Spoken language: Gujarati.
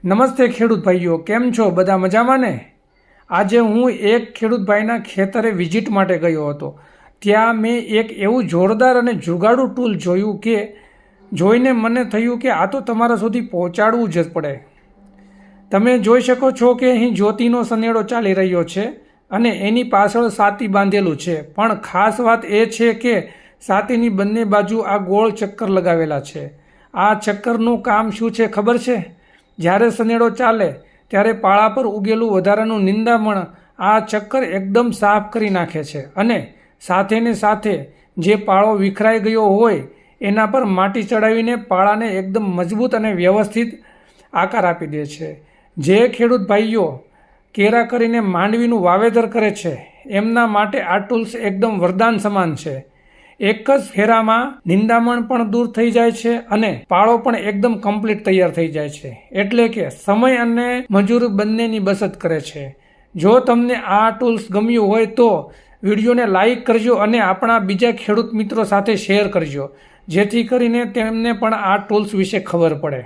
નમસ્તે ખેડૂત ભાઈઓ, કેમ છો? બધા મજામાં ને? આજે હું એક ખેડૂત ભાઈના ખેતરે વિઝિટ માટે ગયો હતો. ત્યાં મેં એક એવું જોરદાર અને જુગાડુ ટૂલ જોયું કે જોઈને મને થયું કે આ તો તમારા સુધી પહોંચાડવું જ પડે. તમે જોઈ શકો છો કે અહીં જ્યોતિનો સનેડો ચાલી રહ્યો છે અને એની પાછળ સાતી બાંધેલું છે. પણ ખાસ વાત એ છે કે સાતીની બંને બાજુ આ ગોળ ચક્કર લગાવેલા છે. આ ચક્કરનું કામ શું છે ખબર છે? જ્યારે સનેડો ચાલે ત્યારે પાળા પર ઉગેલું વધારાનું નિંદામણ આ ચક્કર એકદમ સાફ કરી નાખે છે અને સાથે ને સાથે જે પાળો વિખરાઈ ગયો હોય એના પર માટી ચડાવીને પાળાને એકદમ મજબૂત અને વ્યવસ્થિત આકાર આપી દે છે. જે ખેડૂત ભાઈઓ કેરા કરીને માંડવીનું વાવેતર કરે છે એમના માટે આ ટૂલ્સ એકદમ વરદાન સમાન છે. એક જ ફેરામાં નિંદામણ પણ દૂર થઈ જાય છે અને પાળો પણ એકદમ કમ્પ્લીટ તૈયાર થઈ જાય છે. એટલે કે સમય અને મજૂર બંનેની બચત કરે છે. જો તમને આ ટૂલ્સ ગમ્યું હોય તો વિડીયોને લાઈક કરજો અને આપણા બીજા ખેડૂત મિત્રો સાથે શેર કરજો, જેથી કરીને તેમને પણ આ ટૂલ્સ વિશે ખબર પડે.